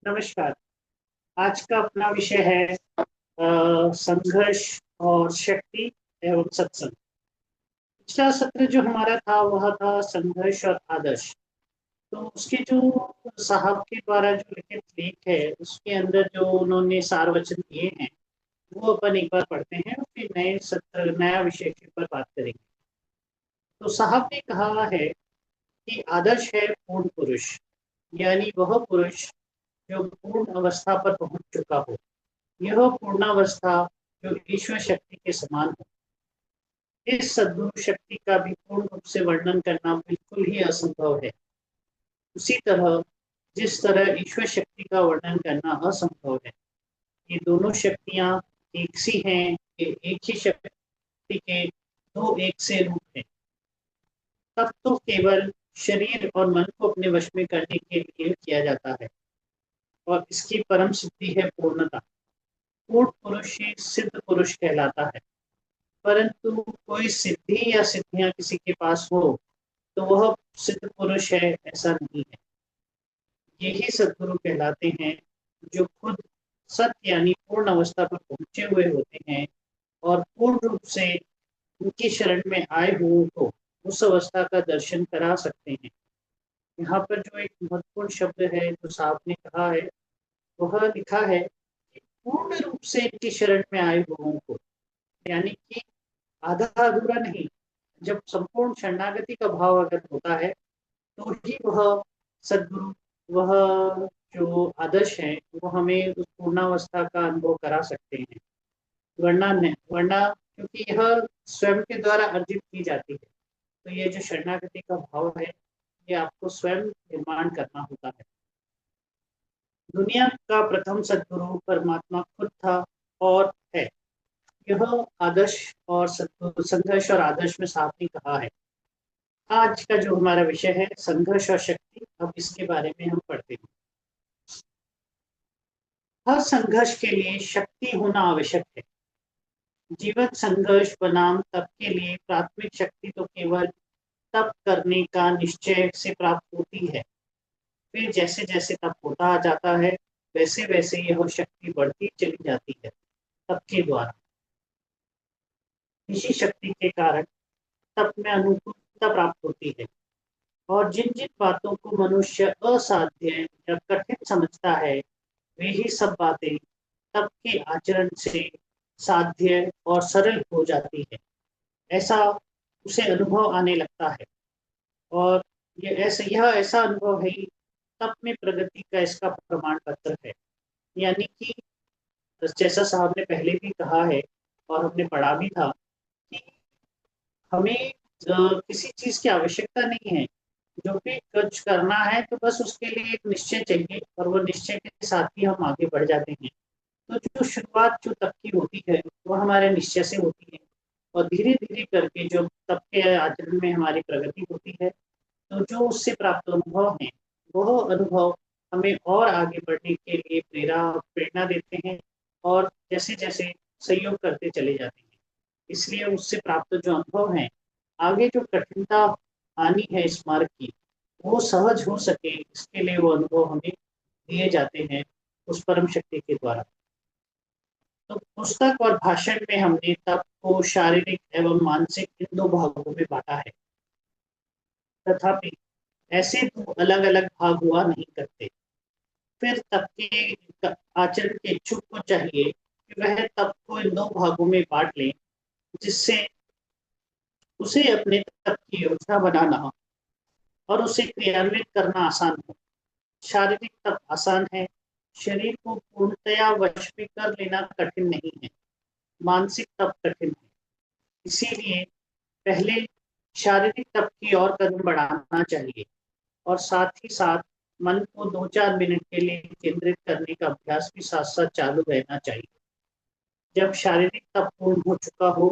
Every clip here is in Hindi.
नमस्कार। आज का अपना विषय है संघर्ष और शक्ति एवं सत्संग। पिछला सत्र जो हमारा था वह था संघर्ष और आदर्श। तो उसके जो साहब के द्वारा जो लिखित लेख है उसके अंदर जो उन्होंने सार वचन दिए हैं वो अपन एक बार पढ़ते हैं और फिर नए सत्र नया विषय के ऊपर बात करेंगे। तो साहब ने कहा है कि आदर्श है पूर्ण पुरुष, यानी वह पुरुष जो पूर्ण अवस्था पर पहुंच चुका हो। यह पूर्णावस्था जो ईश्वर शक्ति के समान हो। इस सद्गुरु शक्ति का भी पूर्ण रूप से वर्णन करना बिल्कुल ही असंभव है। उसी तरह जिस तरह ईश्वर शक्ति का वर्णन करना असंभव है। ये दोनों शक्तियां एक सी हैं, ये एक ही शक्ति के दो एक से रूप हैं। तब तो केवल शरीर और मन को अपने वश में करने के लिए किया जाता है और इसकी परम सिद्धि है पूर्णता। पूर्ण पुरुष ही सिद्ध पुरुष कहलाता है। परंतु कोई सिद्धि या सिद्धियां किसी के पास हो तो वह सिद्ध पुरुष है, ऐसा नहीं है। यही सद्गुरु कहलाते हैं जो खुद सत्य यानी पूर्ण अवस्था पर पहुंचे हुए होते हैं और पूर्ण रूप से उनकी शरण में आए हुए को उस अवस्था का दर्शन करा सकते हैं। यहाँ पर जो एक महत्वपूर्ण शब्द है जो साहब ने कहा है वह लिखा है कि पूर्ण रूप से इनकी शरण में आए हुए को, यानी कि आधा अधूरा नहीं। जब संपूर्ण शरणागति का भाव अगर होता है तो ही वह सद्गुरु, वह जो आदर्श है वो हमें उस पूर्णावस्था का अनुभव करा सकते हैं। वरना क्योंकि यह स्वयं के द्वारा अर्जित की जाती है, तो ये जो शरणागति का भाव है ये आपको स्वयं निर्माण करना होता है। दुनिया का प्रथम सद्गुरु परमात्मा खुद था और है। यह आदर्श और संघर्ष और आदर्श में साफ ही कहा है। आज का जो हमारा विषय है संघर्ष और शक्ति, अब इसके बारे में हम पढ़ते हैं। हर संघर्ष के लिए शक्ति होना आवश्यक है। जीवन संघर्ष बनाम तप के लिए प्राथमिक शक्ति तो केवल तप करने का निश्चय से प्राप्त होती है। फिर जैसे जैसे तप होता जाता है वैसे वैसे यह शक्ति बढ़ती चली जाती है। तप के द्वारा इसी शक्ति के कारण तप में अनुकूलता प्राप्त होती है और जिन जिन बातों को मनुष्य असाध्य या कठिन समझता है वे ही सब बातें तप के आचरण से साध्य और सरल हो जाती है। ऐसा उसे अनुभव आने लगता है और यह ऐसा अनुभव है ही तप में प्रगति का इसका प्रमाण पत्र है। यानी कि जैसा साहब ने पहले भी कहा है और हमने पढ़ा भी था कि हमें किसी चीज की आवश्यकता नहीं है। जो भी कुछ करना है तो बस उसके लिए एक निश्चय चाहिए और वो निश्चय के साथ ही हम आगे बढ़ जाते हैं। तो जो शुरुआत जो तप की होती है वो हमारे निश्चय से होती है और धीरे धीरे करके जो तप के आचरण में हमारी प्रगति होती है तो जो उससे प्राप्त अनुभव है वह अनुभव हमें और आगे बढ़ने के लिए प्रेरणा देते हैं और जैसे जैसे सहयोग करते चले जाते हैं। इसलिए उससे प्राप्त जो अनुभव है, आगे जो कठिनता आनी है इस मार्ग की वो सहज हो सके, इसके लिए वो अनुभव हमें दिए जाते हैं उस परम शक्ति के द्वारा। तो पुस्तक और भाषण में हमने तप को शारीरिक एवं मानसिक इन दो भागों में बांटा है। तथापि ऐसे दो अलग अलग भाग हुआ नहीं करते। फिर तप के आचरण के इच्छुक को चाहिए कि वह तप को इन दो भागों में बांट ले, जिससे उसे अपने तप की योजना बनाना और उसे क्रियान्वित करना आसान हो। शारीरिक तप आसान है, शरीर को पूर्णतया वश में कर लेना कठिन नहीं है। मानसिक तप कठिन है। इसीलिए पहले शारीरिक तप की ओर कदम बढ़ाना चाहिए और साथ ही साथ मन को 2-4 मिनट के लिए केंद्रित करने का अभ्यास भी साथ साथ चालू रहना चाहिए। जब शारीरिक तप पूर्ण हो चुका हो,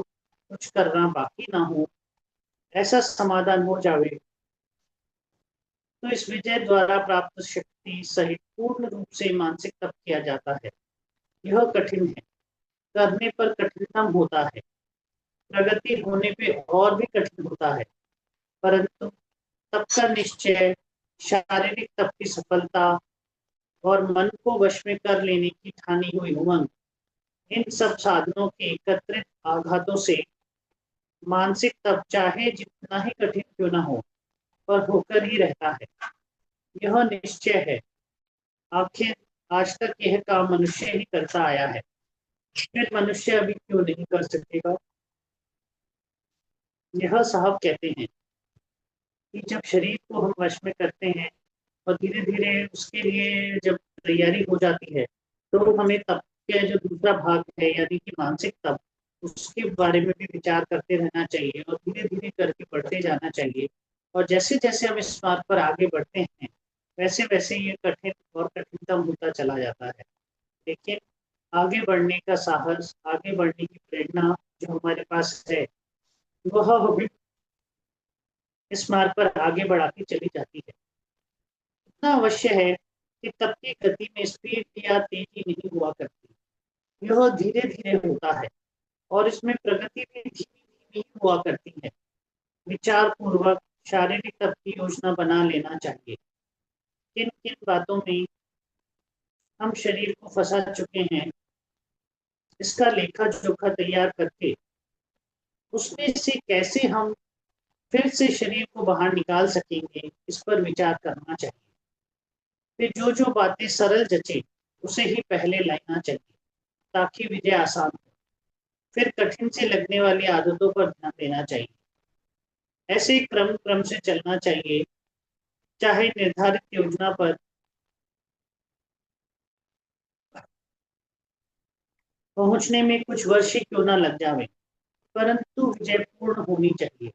कुछ करना बाकी ना हो, ऐसा समाधान हो जावे तो इस विजय द्वारा प्राप्त शक्ति सहित पूर्ण रूप से मानसिक तप किया जाता है। यह कठिन है, करने पर कठिनतम होता है, प्रगति होने पे और भी कठिन होता है। परंतु तप का निश्चय, शारीरिक तप की सफलता और मन को वश में कर लेने की ठानी हुई उमंग, इन सब साधनों के एकत्रित आघातों से मानसिक तप चाहे जितना ही कठिन क्यों न हो, पर होकर ही रहता है। यह निश्चय है। आखिर आज तक यह काम मनुष्य ही करता आया है, फिर मनुष्य अभी क्यों नहीं कर सकेगा। यह साहब कहते हैं कि जब शरीर को हम वश में करते हैं और धीरे धीरे उसके लिए जब तैयारी हो जाती है, तो हमें तप का जो दूसरा भाग है यानी कि मानसिक तप, उसके बारे में भी विचार करते रहना चाहिए और धीरे धीरे करके बढ़ते जाना चाहिए। और जैसे जैसे हम इस मार्ग पर आगे बढ़ते हैं, वैसे वैसे ये कठिन और कठिनतम होता चला जाता है। लेकिन आगे बढ़ने का साहस, आगे बढ़ने की प्रेरणा जो हमारे पास है, वह हमें इस मार्ग पर आगे बढ़ाती चली जाती है। इतना अवश्य है कि तप की गति में स्पीड या तेजी नहीं हुआ करती, यह धीरे धीरे होता है और इसमें प्रगति भी धीमी धीमी हुआ करती है। विचार पूर्वक शारीरिक तप की योजना बना लेना चाहिए। किन किन बातों में हम शरीर को फंसा चुके हैं, इसका लेखा जोखा तैयार करके उसमें से कैसे हम फिर से शरीर को बाहर निकाल सकेंगे, इस पर विचार करना चाहिए। फिर जो जो बातें सरल जचे, उसे ही पहले लाना चाहिए, ताकि विजय आसान हो। फिर कठिन से लगने वाली आदतों पर ध्यान देना चाहिए। ऐसे क्रम क्रम से चलना चाहिए, चाहे निर्धारित योजना पर पहुंचने में कुछ वर्ष ही क्यों न लग जावे, परंतु विजय पूर्ण होनी चाहिए।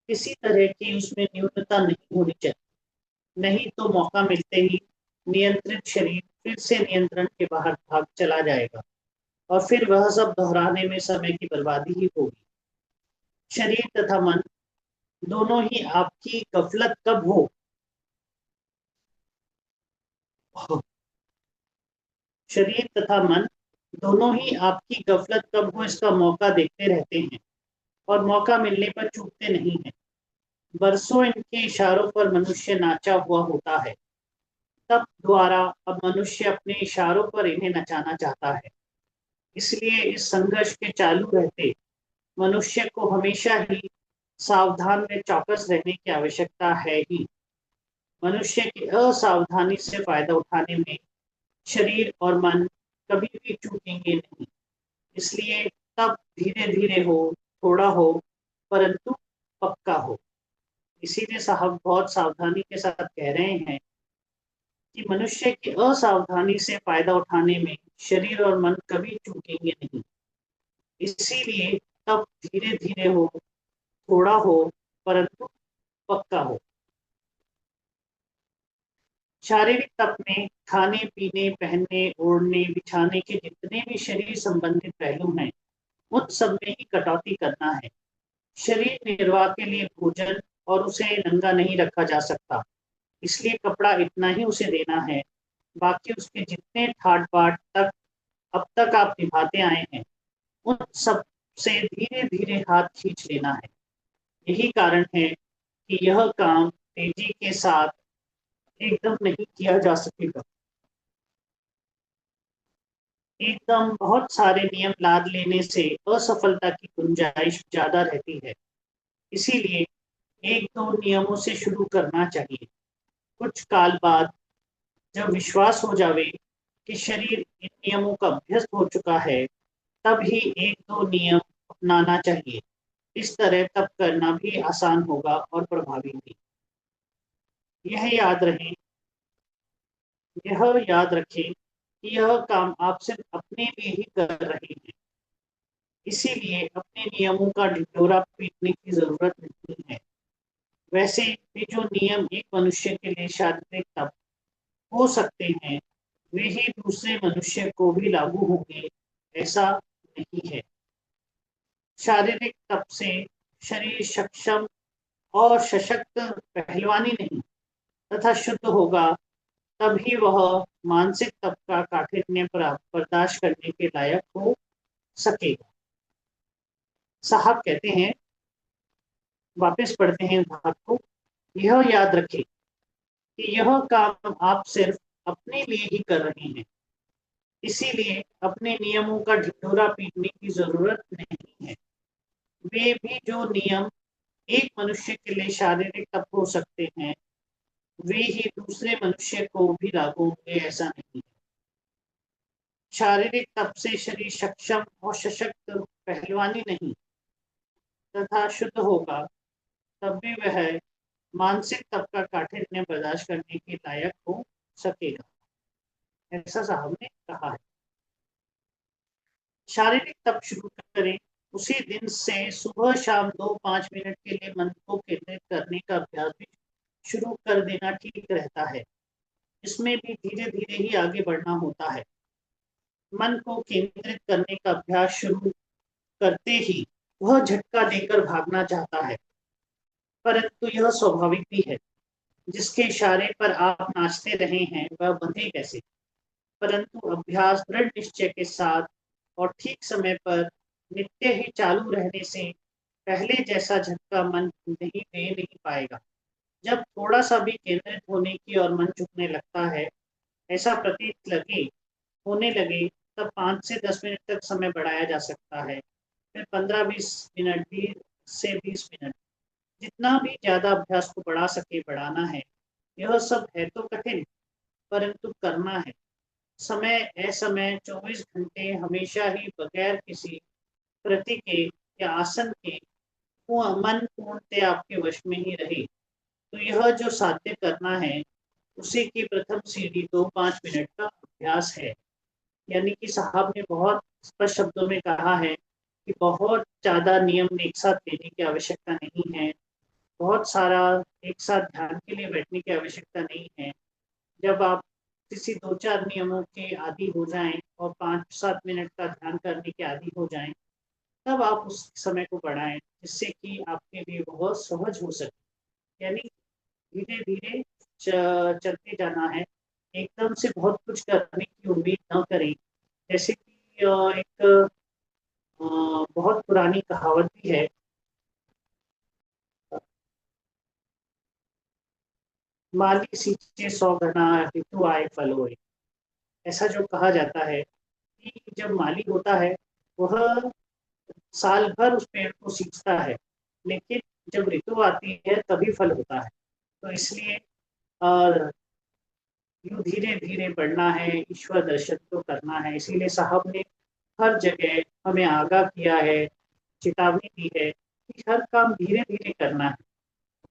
किसी तरह की उसमें न्यूनता नहीं होनी चाहिए, नहीं तो मौका मिलते ही नियंत्रित शरीर फिर से नियंत्रण के बाहर भाग चला जाएगा और फिर वह सब दोहराने में समय की बर्बादी ही होगी। शरीर तथा मन दोनों ही आपकी गफलत कब हो, शरीर तथा मन दोनों ही आपकी गफलत कब हो इसका मौका देखते रहते हैं और मौका मिलने पर चूकते नहीं हैं। बरसों इनके इशारों पर मनुष्य नाचा हुआ होता है, तब द्वारा अब मनुष्य अपने इशारों पर इन्हें नचाना चाहता है। इसलिए इस संघर्ष के चालू रहते मनुष्य को हमेशा ही सावधान व चौकस रहने की आवश्यकता है ही। मनुष्य की असावधानी से फायदा उठाने में शरीर और मन कभी भी चूकेंगे नहीं। इसलिए तब धीरे धीरे हो, थोड़ा हो, परंतु पक्का हो। इसीलिए साहब बहुत सावधानी के साथ कह रहे हैं कि मनुष्य की असावधानी से फायदा उठाने में शरीर और मन कभी चूकेंगे नहीं। इसीलिए तब धीरे धीरे हो, थोड़ा हो, परंतु पक्का हो। शारीरिक तप में खाने पीने, पहनने ओढ़ने, बिछाने के जितने भी शरीर संबंधित पहलू हैं, उन सब में ही कटौती करना है। शरीर निर्वाह के लिए भोजन और उसे नंगा नहीं रखा जा सकता, इसलिए कपड़ा इतना ही उसे देना है। बाकी उसके जितने ठाट बाट तक अब तक आप निभाते आए हैं, उन सब से धीरे धीरे हाथ खींच लेना है। यही कारण है कि यह काम तेजी के साथ एकदम नहीं किया जा सकेगा। एकदम बहुत सारे नियम लाद लेने से असफलता की गुंजाइश ज्यादा रहती है। इसीलिए एक दो नियमों से शुरू करना चाहिए। कुछ काल बाद जब विश्वास हो जावे कि शरीर इन नियमों का अभ्यस्त हो चुका है, तब ही एक दो नियम अपनाना चाहिए। इस तरह तब करना भी आसान होगा और प्रभावी भी। यह याद रहे यह याद रखें कि यह काम आप सिर्फ अपने लिए ही कर रहे हैं, इसीलिए अपने नियमों का ढिंढोरा पीटने की जरूरत नहीं है। वैसे भी जो नियम एक मनुष्य के लिए शारीरिक तप हो सकते हैं, वे ही दूसरे मनुष्य को भी लागू होंगे, ऐसा नहीं है। शारीरिक तप से शरीर सक्षम और सशक्त पहलवानी नहीं तथा शुद्ध होगा, तभी वह मानसिक तप का काठिन्य बर्दाश्त करने के लायक हो सकेगा। साहब कहते हैं, वापस पढ़ते हैं भाग को। यह याद रखें कि यह काम आप सिर्फ अपने लिए ही कर रहे हैं। इसीलिए अपने नियमों का ढिंढोरा पीटने की जरूरत नहीं है। वे भी जो नियम एक मनुष्य के लिए शारीरिक तप हो सकते हैं, वे ही दूसरे मनुष्य को भी लागू होंगे, ऐसा नहीं है। शारीरिक तप से शरीर सक्षम और सशक्त पहलवानी नहीं तथा शुद्ध होगा, तब भी वह मानसिक तप का काठिन्य बर्दाश्त करने के लायक हो सकेगा, ऐसा साहब ने कहा है। शारीरिक तप शुरू करें, उसी दिन से सुबह शाम 2-5 मिनट के लिए मन को केंद्रित करने का अभ्यास भी शुरू कर देना ठीक रहता है। इसमें भी धीरे धीरे ही आगे बढ़ना होता है। मन को केंद्रित करने का अभ्यास शुरू करते ही वह झटका देकर भागना चाहता है, परंतु यह स्वाभाविक भी है। जिसके इशारे पर आप नाचते रहे हैं वह बंधे कैसे। परंतु अभ्यास दृढ़ निश्चय के साथ और ठीक समय पर नित्य ही चालू रहने से पहले जैसा झटका मन नहीं दे नहीं पाएगा। जब थोड़ा सा भी केंद्रित होने की और मन झुकने लगता है, ऐसा प्रतीत होने लगे, तब 5 से 10 मिनट तक समय बढ़ाया जा सकता है। फिर 15-20 मिनट, 20 से 20 मिनट, जितना भी ज्यादा अभ्यास को बढ़ा सके बढ़ाना है। यह सब है तो कठिन, परंतु करना है। समय असमय 24 घंटे हमेशा ही बगैर किसी कृति के या आसन के मन पूर्णतः आपके वश में ही रहे, तो यह जो साध्य करना है, उसी की प्रथम सीढ़ी 2-5 मिनट का अभ्यास है। यानी कि साहब ने बहुत स्पष्ट शब्दों में कहा है कि बहुत ज्यादा नियम एक साथ लेने की आवश्यकता नहीं है, बहुत सारा एक साथ ध्यान के लिए बैठने की आवश्यकता नहीं है। जब आप किसी 2-4 नियमों के आदि हो जाएं और 5-7 मिनट का ध्यान करने के आदि हो जाएं, तब आप उस समय को बढ़ाएं, जिससे कि आपके लिए बहुत सहज हो सके। यानी धीरे धीरे चलते जाना है। एकदम से बहुत कुछ करने की उम्मीद न करें। जैसे कि एक बहुत पुरानी कहावत भी है, माली सींचे 100 गना ऋतु आए फल होए। ऐसा जो कहा जाता है कि जब माली होता है, वह साल भर उस पेड़ को सींचता है, लेकिन जब ऋतु आती है तभी फल होता है। तो इसलिए यूं धीरे धीरे बढ़ना है, ईश्वर दर्शन तो करना है। इसीलिए साहब ने हर जगह हमें आगाह किया है, चेतावनी दी है कि हर काम धीरे धीरे करना है।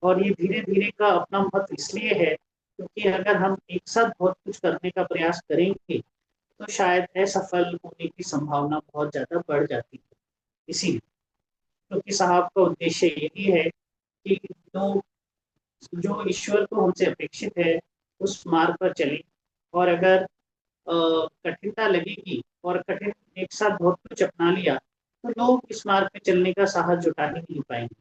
और ये धीरे धीरे का अपना महत्व इसलिए है क्योंकि अगर हम एक साथ बहुत कुछ करने का प्रयास करेंगे, तो शायद असफल होने की संभावना बहुत ज्यादा बढ़ जाती है। इसीलिए क्योंकि साहब का उद्देश्य यही है कि जो ईश्वर को हमसे अपेक्षित है, उस मार्ग पर चले। और अगर कठिनता लगेगी और कठिन एक साथ बहुत कुछ अपना लिया, तो लोग इस मार्ग पे चलने का साहस जुटा ही नहीं पाएंगे।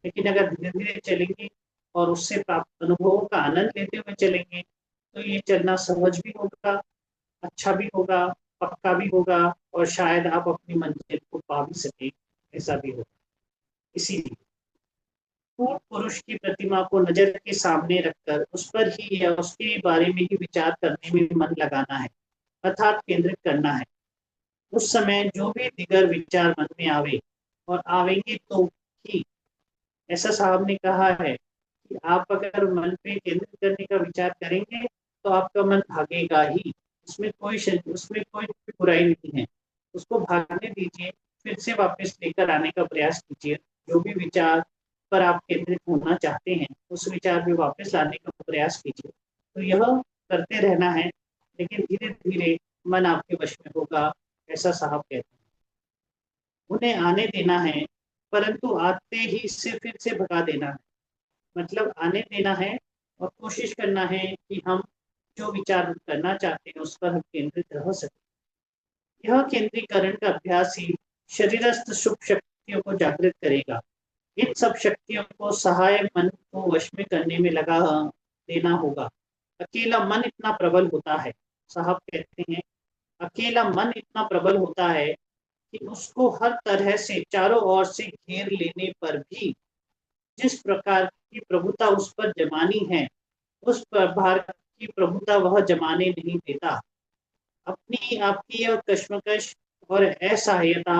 लेकिन अगर धीरे धीरे चलेंगे और उससे प्राप्त अनुभवों का आनंद लेते हुए चलेंगे, तो ये चलना सहज भी होगा, अच्छा भी होगा, पक्का भी होगा, और शायद आप अपनी मंजिल को पा भी सके, ऐसा भी होगा। इसीलिए पूर्ण पुरुष की प्रतिमा को नजर के सामने रखकर उस पर ही या उसके बारे में ही विचार करने में मन लगाना है, अर्थात केंद्रित करना है। उस समय जो भी दिगर विचार मन में आवे, और आवेंगे तो ही, ऐसा साहब ने कहा है कि आप अगर मन पे केंद्रित करने का विचार करेंगे, तो आपका मन भागेगा ही। उसमें कोई बुराई नहीं है। उसको भागने दीजिए, फिर से वापस लेकर आने का प्रयास कीजिए। जो भी विचार पर आप केंद्रित होना चाहते हैं, उस विचार में वापस लाने का प्रयास कीजिए। तो यह करते रहना है, लेकिन धीरे धीरे मन आपके वश में होगा, ऐसा साहब कहते हैं। उन्हें आने देना है, परंतु आते ही इससे फिर से भगा देना है। मतलब आने देना है और कोशिश करना है कि हम जो विचार करना चाहते हैं उस पर हम केंद्रित रह सकें। यह केंद्रीकरण का अभ्यास ही शरीरस्थ शुभ शक्तियों को जागृत करेगा। इन सब शक्तियों को सहाय मन को वश में करने में लगा देना होगा। अकेला मन इतना प्रबल होता है, साहब कहते हैं, अकेला मन इतना प्रबल होता है कि उसको हर तरह से चारों ओर से घेर लेने पर भी जिस प्रकार की प्रभुता उस पर जमानी है, उस प्रभार की प्रभुता वह जमाने नहीं देता। अपनी आपकी यह कश्मकश और असहायता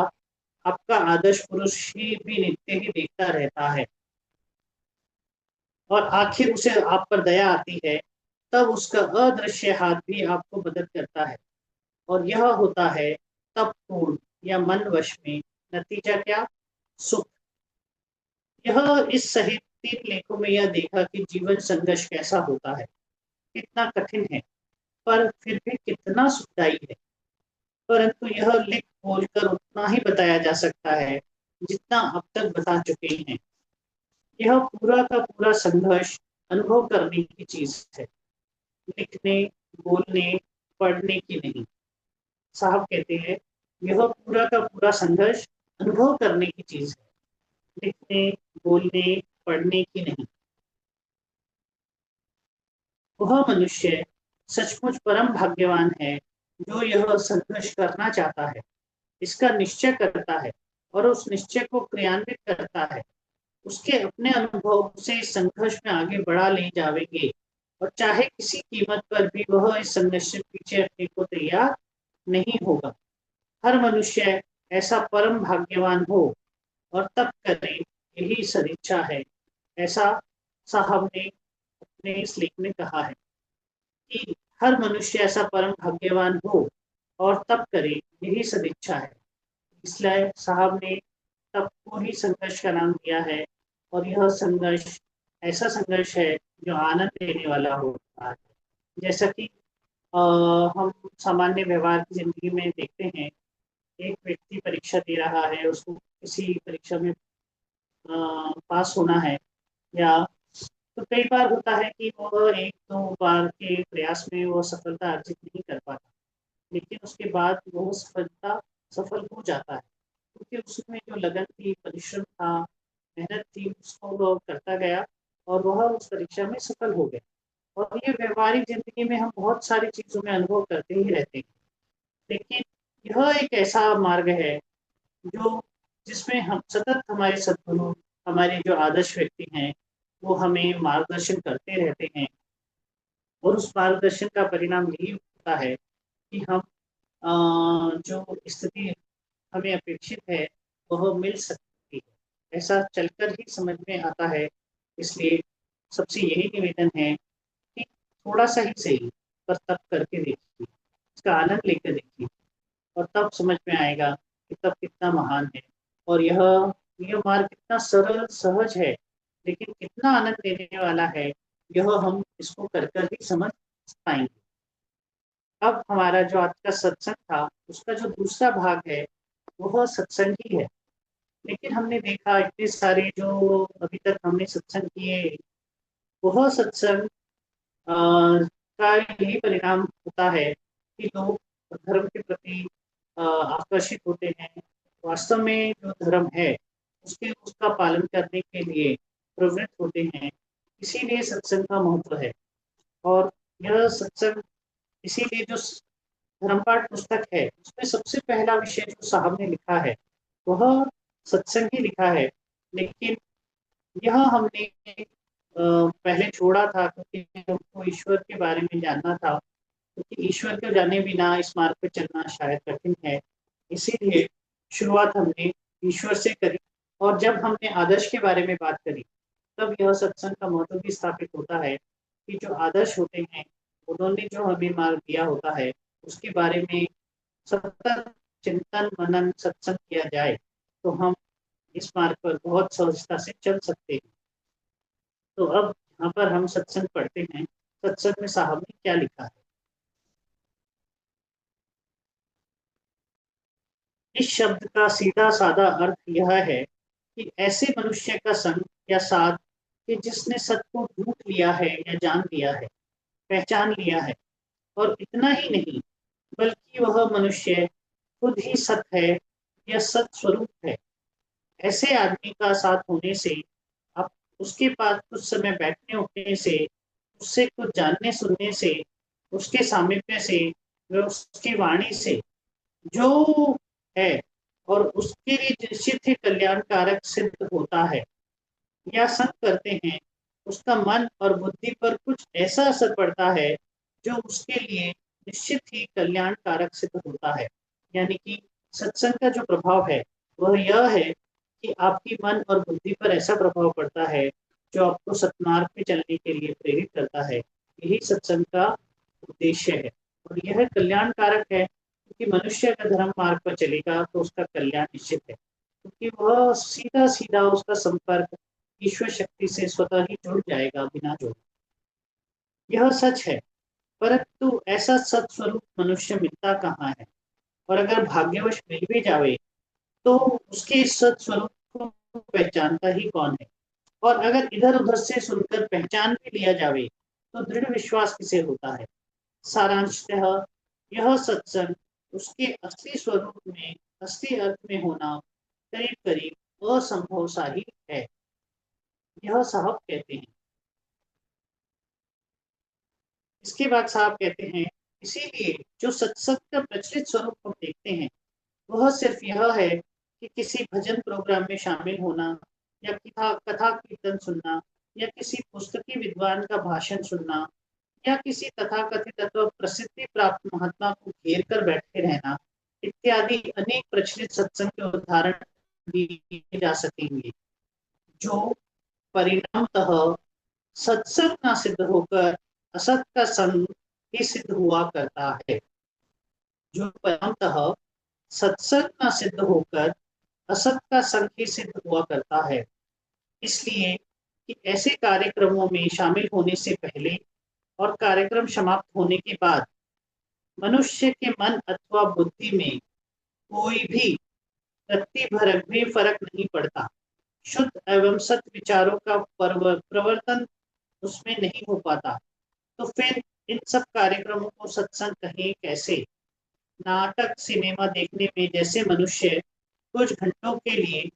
आपका आदर्श पुरुष ही भी नित्य ही देखता रहता है, और आखिर उसे आप पर दया आती है, तब उसका अदृश्य हाथ भी आपको मदद करता है, और यह होता है तब पूर्ण या मन वश में नतीजा क्या? सुख। यह इस सहित 3 लेखों में यह देखा कि जीवन संघर्ष कैसा होता है, कितना कठिन है, पर फिर भी कितना सुखदायी है। परंतु यह लिख बोलकर उतना ही बताया जा सकता है जितना अब तक बता चुके हैं। यह पूरा का पूरा संघर्ष अनुभव करने की चीज है, लिखने, बोलने, पढ़ने की नहीं। साहब कहते हैं यह पूरा का पूरा संघर्ष अनुभव करने की चीज है, लिखने, बोलने, पढ़ने की नहीं। वह मनुष्य सचमुच परम भाग्यवान है जो यह संघर्ष करना चाहता है, इसका निश्चय करता है और उस निश्चय को क्रियान्वित करता है। उसके अपने अनुभव से इस संघर्ष में आगे बढ़ा ले जाएंगे, और चाहे किसी कीमत पर भी वह इस संघर्ष से पीछे हटने को तैयार नहीं होगा। हर मनुष्य ऐसा परम भाग्यवान हो और तब करे, यही सदिच्छा है। ऐसा साहब ने अपने इस लेख में कहा है कि हर मनुष्य ऐसा परम भाग्यवान हो और तब करे, यही सदिच्छा है। इसलिए साहब ने तब को ही संघर्ष का नाम दिया है, और यह संघर्ष ऐसा संघर्ष है जो आनंद देने वाला होता है। जैसा कि हम सामान्य व्यवहार की जिंदगी में देखते हैं, एक व्यक्ति परीक्षा दे रहा है, उसको किसी परीक्षा में पास होना है, या तो कई बार होता है कि वह 1-2 बार के प्रयास में वो सफलता अर्जित नहीं कर पाता, लेकिन उसके बाद वो सफलता सफल हो जाता है, क्योंकि उसमें जो लगन थी, परिश्रम था, मेहनत थी, उसको वो करता गया और वह उस परीक्षा में सफल हो गया। और ये व्यवहारिक जिंदगी में हम बहुत सारी चीजों में अनुभव करते ही रहते हैं, लेकिन यह एक ऐसा मार्ग है जो जिसमें हम सतत हमारे सद्गुरु, हमारे जो आदर्श व्यक्ति हैं, वो हमें मार्गदर्शन करते रहते हैं, और उस मार्गदर्शन का परिणाम यही होता है कि हम जो स्थिति हमें अपेक्षित है वह मिल सकती है। ऐसा चलकर ही समझ में आता है। इसलिए सबसे यही निवेदन है कि थोड़ा सा ही सही, पर तब करके देखिए, इसका आनंद लेकर देखिए, और तब समझ में आएगा कि तब कितना महान है, और यह मार्ग कितना सरल सहज है, लेकिन कितना आनंद देने वाला है, यह हम इसको कर कर ही समझ पाएंगे। अब हमारा जो आज का सत्संग था, उसका जो दूसरा भाग है वह सत्संग ही है। लेकिन हमने देखा इतने सारे जो अभी तक हमने सत्संग किए, वह सत्संग का यही परिणाम होता है कि लोग धर्म के प्रति आकर्षित होते हैं, वास्तव में जो धर्म है उसका पालन करने के लिए प्रवृत्त होते हैं। इसीलिए सत्संग का महत्व है। और यह सत्संग, इसीलिए जो धर्मपाठ पुस्तक है उसमें सबसे पहला विषय जो साहब ने लिखा है वह सत्संग ही लिखा है। लेकिन यह हमने पहले छोड़ा था, क्योंकि हमको ईश्वर के बारे में जानना था, क्योंकि ईश्वर को जाने बिना इस मार्ग पर चलना शायद कठिन है। इसीलिए शुरुआत हमने ईश्वर से करी, और जब हमने आदर्श के बारे में बात करी, तब यह सत्संग का महत्व भी स्थापित होता है कि जो आदर्श होते हैं, उन्होंने जो हमें मार्ग दिया होता है, उसके बारे में सतत चिंतन मनन सत्संग किया जाए, तो हम इस मार्ग पर बहुत सहजता से चल सकते हैं। तो अब यहाँ पर हम सत्संग पढ़ते हैं, सत्संग में साहब ने क्या लिखा है। इस शब्द का सीधा साधा अर्थ यह है कि ऐसे मनुष्य का संग या साथ कि जिसने सत्य को ढूंढ लिया है या जान लिया है, पहचान लिया है, और इतना ही नहीं, बल्कि वह मनुष्य खुद ही सत्य है या सत स्वरूप है। ऐसे आदमी का साथ होने से, आप उसके पास कुछ समय बैठने उठने से, उससे कुछ जानने सुनने से, उसके सामीप्य से, व उसकी वाणी से जो है, और उसके लिए निश्चित ही कल्याणकारक सिद्ध होता है या संग करते हैं, उसका मन और बुद्धि पर कुछ ऐसा असर पड़ता है जो उसके लिए निश्चित ही कल्याणकारक सिद्ध होता है। यानी कि सत्संग का जो प्रभाव है वह यह है कि आपकी मन और बुद्धि पर ऐसा प्रभाव पड़ता है जो आपको सन्मार्ग पे चलने के लिए प्रेरित करता है। यही सत्संग का उद्देश्य है और यह कल्याणकारक है क्योंकि मनुष्य का धर्म मार्ग पर चलेगा तो उसका कल्याण निश्चित है, क्योंकि वह सीधा सीधा उसका संपर्क ईश्वर शक्ति से स्वतः ही जुड़ जाएगा बिना जोड़े। यह सच है, परंतु ऐसा सत स्वरूप मनुष्य मिलता कहाँ है, और अगर भाग्यवश मिल भी जावे तो उसके इस सत स्वरूप को पहचानता ही कौन है। और अगर इधर उधर से सुनकर पहचान भी लिया जावे तो दृढ़ विश्वास किसे होता है। सारांशतः यह सत्संग उसके असली स्वरूप में, असली अर्थ में होना करीब करीब असंभव सा ही है। यह साहब कहते हैं। इसके बाद साहब कहते हैं, इसीलिए जो सत्संग का प्रचलित स्वरूप हम देखते हैं वह सिर्फ यह है कि किसी भजन प्रोग्राम में शामिल होना या कथा कथा कीर्तन सुनना या किसी पुस्तकी विद्वान का भाषण सुनना या किसी तथाकथित अथवा प्रसिद्धि प्राप्त महात्मा को घेर कर बैठे रहना इत्यादि अनेक प्रचलित सत्संग के उदाहरण दिए जा सकेंगे, जो परिणामतः सत्संग न सिद्ध होकर असत का संग ही सिद्ध हुआ करता है। जो परिणामतः सत्संग न सिद्ध होकर असत का संग ही सिद्ध हुआ करता है। इसलिए कि ऐसे कार्यक्रमों में शामिल होने से पहले और कार्यक्रम समाप्त होने के बाद मनुष्य के मन अथवा बुद्धि में कोई भी रत्ती भर भी फर्क नहीं पड़ता। शुद्ध एवं सत्य विचारों का प्रवर्तन उसमें नहीं हो पाता। तो फिर इन सब कार्यक्रमों को सत्संग कहें कैसे। नाटक सिनेमा देखने में जैसे मनुष्य कुछ घंटों के लिए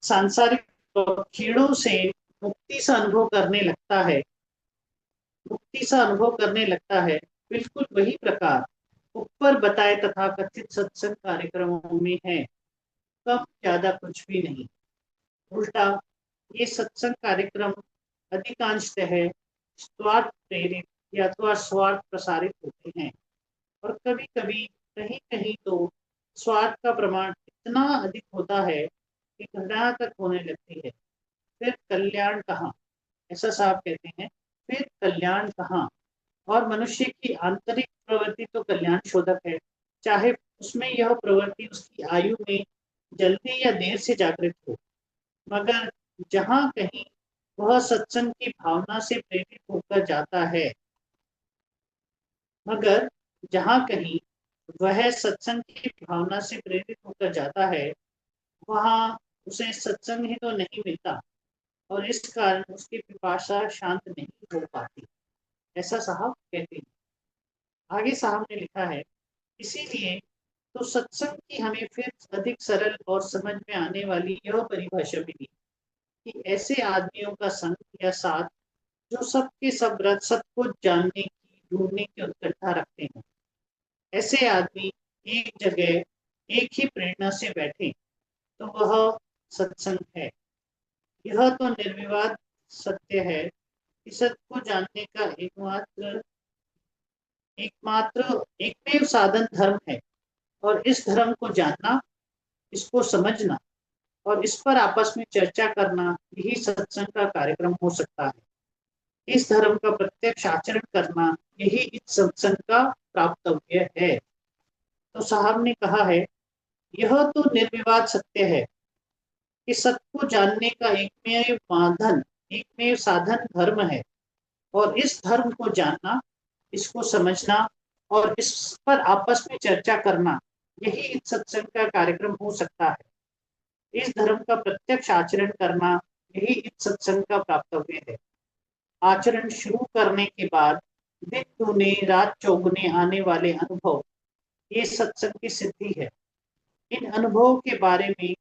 सांसारिक खेड़ों से मुक्ति सा अनुभव करने लगता है, बिल्कुल वही प्रकार ऊपर बताए तथा कथित सत्संग कार्यक्रमों में है, कम ज्यादा कुछ भी नहीं। उल्टा ये सत्संग कार्यक्रम अधिकांशतः स्वार्थ प्रेरित या अथवा स्वार्थ प्रसारित होते हैं, और कभी कभी कहीं कहीं तो स्वार्थ का प्रमाण इतना अधिक होता है कि घृणा तक होने लगती है। फिर कल्याण कहाँ, ऐसा साहब कहते हैं, फिर कल्याण कहाँ। और मनुष्य की आंतरिक प्रवृत्ति तो कल्याण शोधक है, चाहे उसमें यह प्रवृत्ति उसकी आयु में जल्दी या देर से जागृत हो। मगर जहाँ कहीं वह सत्संग की भावना से प्रेरित होकर जाता है मगर जहाँ कहीं वह सत्संग की भावना से प्रेरित होकर जाता है वहाँ उसे सत्संग ही तो नहीं मिलता, और इस कारण उसकी पिपासा शांत नहीं हो पाती। ऐसा साहब कहते हैं। आगे साहब ने लिखा है, इसीलिए तो सत्संग की हमें फिर अधिक सरल और समझ में आने वाली यह परिभाषा मिली कि ऐसे आदमियों का संग या साथ जो सबके सब रत सबको जानने की ढूंढने की उत्कंठा रखते हैं। ऐसे आदमी एक जगह एक ही प्रेरणा से बैठे तो वह सत्संग है। यह तो निर्विवाद सत्य है कि सत्य को जानने का एकमात्र एकमात्र एकमेव साधन धर्म है, और इस धर्म को जानना, इसको समझना और इस पर आपस में चर्चा करना यही सत्संग का कार्यक्रम हो सकता है। इस धर्म का प्रत्यक्ष आचरण करना यही इस सत्संग का प्राप्तव्य है। तो साहब ने कहा है, यह तो निर्विवाद सत्य है कि सत्य को जानने का एकमेव साधन धर्म है, और इस धर्म को जानना, इसको समझना और इस पर आपस में चर्चा करना यही इस सत्संग का कार्यक्रम हो सकता है। इस धर्म का प्रत्यक्ष आचरण करना यही इस सत्संग का प्राप्तव्य है। आचरण शुरू करने के बाद दिन दूने रात चौगुने आने वाले अनुभव, ये सत्संग की सिद्धि है। इन अनुभवों के बारे में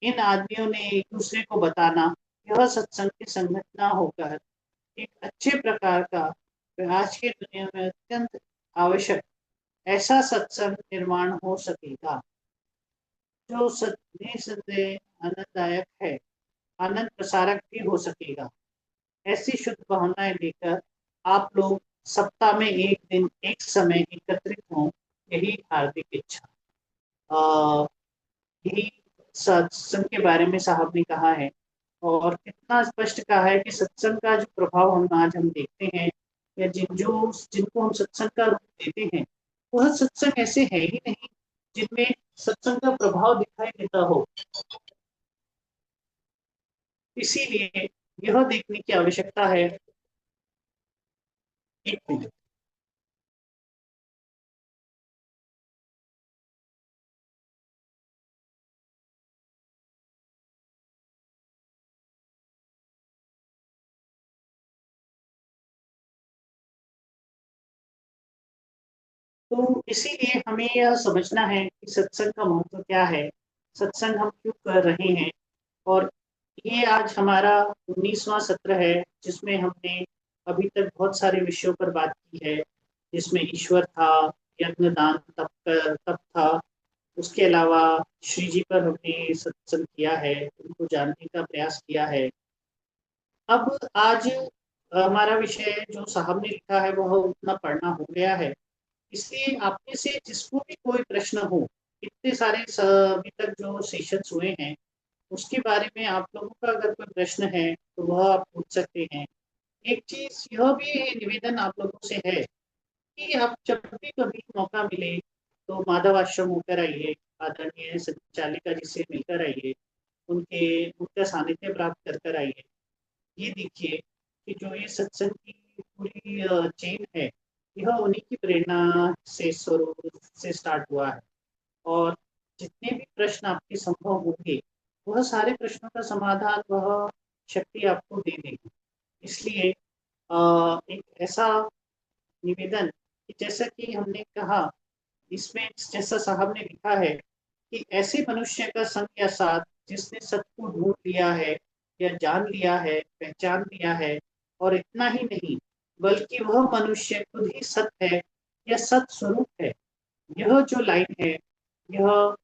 इन आदमियों ने एक दूसरे को बताना, यह सत्संग की संघटना होकर एक अच्छे प्रकार का आज की दुनिया में अत्यंत आवश्यक ऐसा सत्संग निर्माण हो सकेगा जो निसंदेह आनंददायक है, आनंद प्रसारक भी हो सकेगा। ऐसी शुद्ध भावनाएं लेकर आप लोग सप्ताह में एक दिन एक समय एकत्रित हों, यही हार्दिक इच्छा। अ, यही सत्संग के बारे में साहब ने कहा है और कितना स्पष्ट कहा है कि सत्संग का जो प्रभाव हम देखते हैं या जिनको हम सत्संग का रूप देते हैं, वह सत्संग ऐसे है ही नहीं जिनमें सत्संग का प्रभाव दिखाई देता हो। इसीलिए यह देखने की आवश्यकता है। एक मिनट। तो इसीलिए हमें यह समझना है कि सत्संग का महत्व क्या है, सत्संग हम क्यों कर रहे हैं। और ये आज हमारा 19वां सत्र है, जिसमें हमने अभी तक बहुत सारे विषयों पर बात की है, जिसमें ईश्वर था, यज्ञ दान तप था। उसके अलावा श्री जी पर हमने सत्संग किया है, उनको जानने का प्रयास किया है। अब आज हमारा विषय जो साहब ने लिखा है वह उतना पढ़ना हो गया है। इसलिए आप में से जिसको भी कोई प्रश्न हो, इतने सारे अभी तक जो सेशंस हुए हैं उसके बारे में आप लोगों का अगर कोई प्रश्न है तो वह आप पूछ सकते हैं। एक चीज यह भी निवेदन आप लोगों से है कि आप जब भी कभी मौका मिले तो माधव आश्रम होकर आइए, आदरणीय संचालिका जी से मिलकर आइए, उनके उनका सानिध्य प्राप्त कर कर आइए। ये देखिए कि जो ये सत्संग की पूरी चेन है, यह उन्हीं की प्रेरणा से शुरू से स्टार्ट हुआ है। और जितने भी प्रश्न आपके संभव होंगे, वह सारे प्रश्नों का समाधान वह शक्ति आपको दे देगी। इसलिए एक ऐसा निवेदन कि जैसा कि हमने कहा, इसमें जैसा साहब ने लिखा है कि ऐसे मनुष्य का संग या साथ जिसने सत्य को ढूंढ लिया है या जान लिया है, पहचान लिया है, और इतना ही नहीं बल्कि वह मनुष्य खुद ही सत्य है या सत स्वरूप है। यह जो लाइन है, यह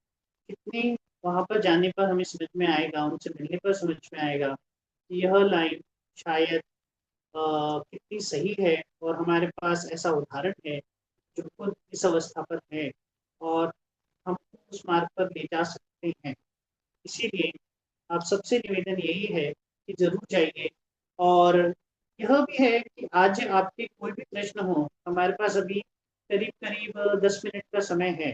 कितनी वहां पर जाने पर हमें समझ में आएगा, उनसे मिलने पर समझ में आएगा कि यह लाइन शायद कितनी सही है। और हमारे पास ऐसा उदाहरण है जो खुद इस अवस्था पर है और हम उस मार्ग पर ले जा सकते हैं। इसीलिए आप सबसे निवेदन यही है कि जरूर जाइए। और यह भी है कि आज आपके कोई भी प्रश्न हो, हमारे पास अभी करीब करीब 10 मिनट का समय है।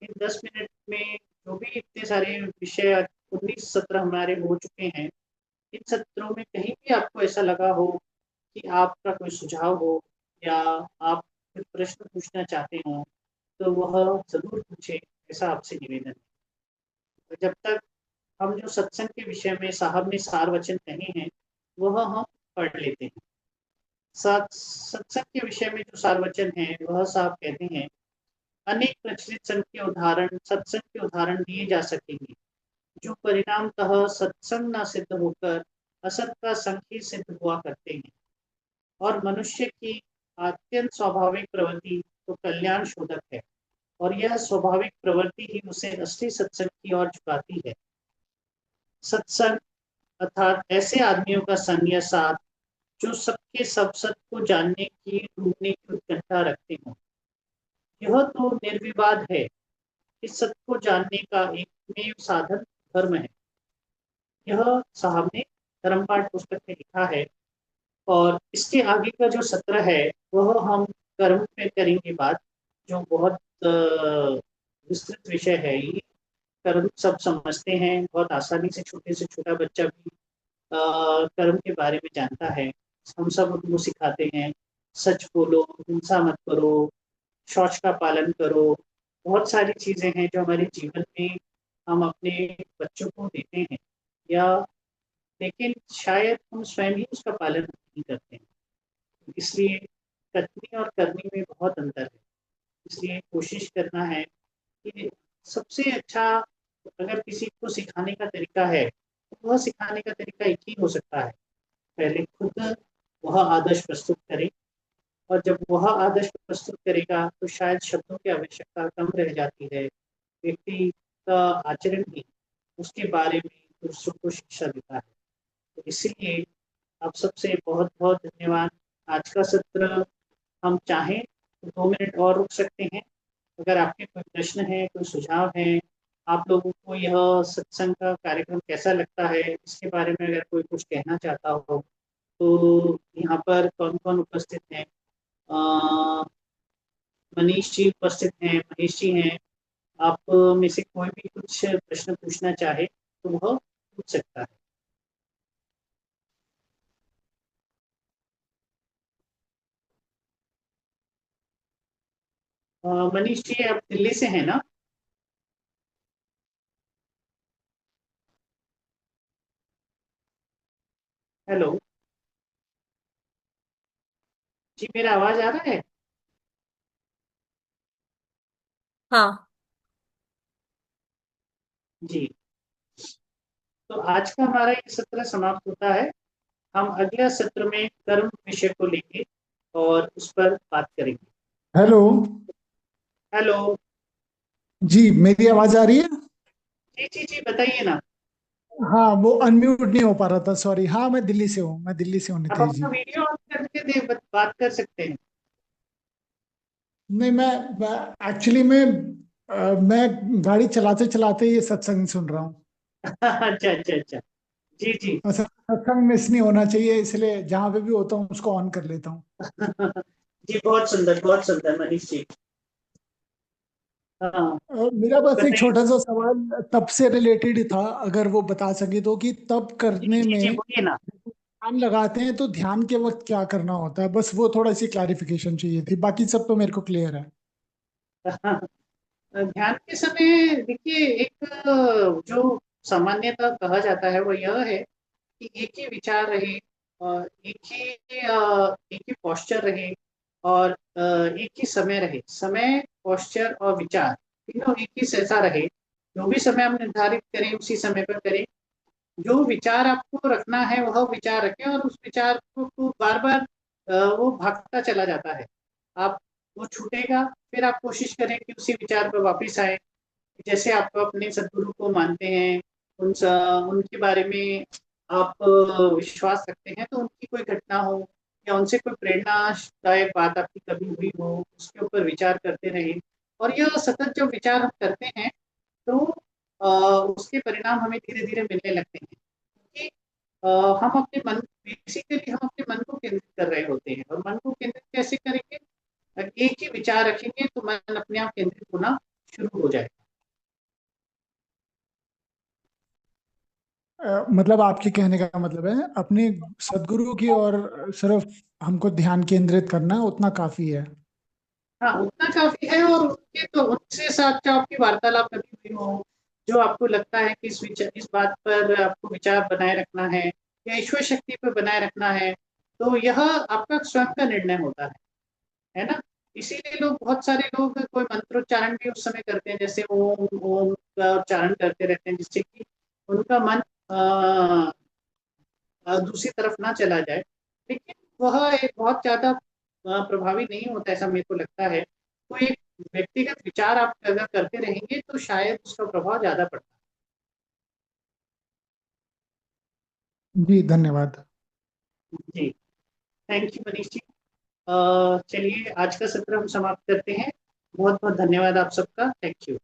इन 10 मिनट में जो भी इतने सारे विषय 19 सत्र हमारे हो चुके हैं, इन सत्रों में कहीं भी आपको ऐसा लगा हो कि आपका कोई सुझाव हो या आप कुछ प्रश्न पूछना चाहते हो, तो वह जरूर पूछे, ऐसा आपसे निवेदन है। जब तक हम जो सत्संग के विषय में साहब ने सार वचन कहे हैं वह हम पढ़ लेते हैं। सत्संग के विषय में जो सार वचन है वह साहब कहते हैं, अनेक प्रचलित संघ के उदाहरण सत्संग के उदाहरण दिए जा सकेंगे जो परिणामतः सत्संग न सिद्ध होकर असत का संग ही सिद्ध हुआ करते हैं। और मनुष्य की अत्यंत स्वाभाविक प्रवृत्ति तो कल्याण शोधक है, और यह स्वाभाविक प्रवृत्ति ही उसे असली सत्संग की ओर झुकाती है। सत्संग अर्थात ऐसे आदमियों का संग या साथ जो सबके सब सत्य को जानने की ढूंढने की उत्कंठा रखते हो। यह तो निर्विवाद है, इस सत्य को जानने का एकमेव साधन धर्म है। यह साहब ने धर्म पाठ पुस्तक में लिखा है। और इसके आगे का जो सत्र है वह हम कर्म पे करेंगे बात, जो बहुत विस्तृत विषय है ये। कर्म सब समझते हैं बहुत आसानी से छोटा बच्चा भी कर्म के बारे में जानता है। हम सब उनको सिखाते हैं, सच बोलो, हिंसा मत करो, शौच का पालन करो। बहुत सारी चीजें हैं जो हमारे जीवन में हम अपने बच्चों को देते हैं, या लेकिन शायद हम स्वयं ही उसका पालन नहीं करते हैं। इसलिए कथनी और करनी में बहुत अंतर है। इसलिए कोशिश करना है कि सबसे अच्छा अगर किसी को सिखाने का तरीका है तो वह सिखाने का तरीका एक ही हो सकता है, पहले खुद वह आदर्श प्रस्तुत करे। और जब वह आदर्श प्रस्तुत करेगा तो शायद शब्दों की आवश्यकता कम रह जाती है, व्यक्ति का आचरण ही उसके बारे में दूसरों को शिक्षा देता है। तो इसीलिए आप सबसे बहुत बहुत धन्यवाद। आज का सत्र हम चाहें तो 2 मिनट और रुक सकते हैं। अगर आपके कोई प्रश्न है, कोई सुझाव है, आप लोगों को यह सत्संग का कार्यक्रम कैसा लगता है, इसके बारे में अगर कोई कुछ कहना चाहता हो, तो यहाँ पर कौन-कौन उपस्थित हैं? मनीष जी उपस्थित हैं, महेश जी हैं। आप में से कोई भी कुछ प्रश्न पूछना चाहे, तो वह पूछ सकता है। मनीष जी, आप दिल्ली से हैं ना? हेलो। जी, मेरा आवाज़ आ रहा है? हाँ। जी। तो आज का हमारा ये सत्र समाप्त होता है। हम अगले सत्र में कर्म विषय को लेंगे और उस पर बात करेंगे। हेलो। हेलो। जी, मेरी आवाज आ रही है? जी जी जी, बताइए ना। हाँ, वो अनम्यूट नहीं हो पा रहा था, सॉरी। हाँ, मैं दिल्ली से हूँ, मैं दिल्ली से हूँ आप नितेश अपना जी। वीडियो ऑन करके बात कर सकते हैं। नहीं, मैं एक्चुअली मैं गाड़ी चलाते चलाते ये सत्संग सुन रहा हूँ। अच्छा अच्छा अच्छा। जी जी। और सत्संग मिस नहीं होना चाहिए, इसलिए जहाँ पे भी होता हूँ उसको ऑन कर लेता हूँ। जी, बहुत सुंदर मनीष जी। हाँ। मेरा बस एक बताइए। छोटा सा सवाल तब से रिलेटेड था, अगर वो बता सके तो, कि तब जी करने जी जी, में बोलिए ना। ध्यान लगाते हैं तो ध्यान के वक्त क्या करना होता है, बस वो थोड़ा सी क्लैरिफिकेशन चाहिए थी। बाकी सब तो मेरे को क्लियर है। ध्यान के समय देखिए, एक जो सामान्यतः कहा जाता है वो यह है कि एक ही विचार रहे, और एक ही पोस्चर रहे, और एक ही समय रहे। समय, पोस्चर और विचार तीनों एक ही जैसा रहे। जो भी समय हम निर्धारित करें उसी समय पर करें। जो विचार आपको रखना है वह विचार रखें, और उस विचार को बार बार वो भागता चला जाता है। आप वो छूटेगा, फिर आप कोशिश करें कि उसी विचार पर वापस आए। जैसे आप अपने सदगुरु को मानते हैं, उनके बारे में आप विश्वास रखते हैं, तो उनकी कोई घटना हो या उनसे कोई प्रेरणादायक बात आपकी कभी हुई हो, उसके ऊपर विचार करते रहें। और यह सतत जब विचार हम करते हैं, तो उसके परिणाम हमें धीरे धीरे मिलने लगते हैं, क्योंकि अ, हम अपने मन बेसिकली हम अपने मन को केंद्रित कर रहे होते हैं। और मन को केंद्रित कैसे करेंगे? एक ही विचार रखेंगे तो मन अपने आप केंद्रित होना शुरू हो जाएगा। मतलब आपके कहने का मतलब है अपने सदगुरु की और सिर्फ हमको ध्यान केंद्रित करना उतना काफी है। हाँ, उतना काफी है। और उनके तो उनसे साथ जो आपकी वार्तालाप कभी हुई हो, जो आपको लगता है कि इस बात पर आपको विचार बनाए रखना है या ईश्वर शक्ति पर बनाए रखना है, तो यह आपका स्वयं का निर्णय होता है ना? इसीलिए बहुत सारे लोग कोई मंत्रोच्चारण भी उस समय करते हैं, जैसे ओम ओम का उच्चारण करते रहते हैं, जिससे कि उनका मन दूसरी तरफ ना चला जाए। लेकिन वह एक बहुत ज्यादा प्रभावी नहीं होता, ऐसा मेरे को लगता है। कोई एक व्यक्तिगत विचार आप अगर करते रहेंगे तो शायद उसका प्रभाव ज्यादा पड़ता जी, धन्यवाद। है। जी। Thank you Manish ji. चलिए, आज का सत्र हम समाप्त करते हैं। बहुत बहुत धन्यवाद आप सबका। Thank you.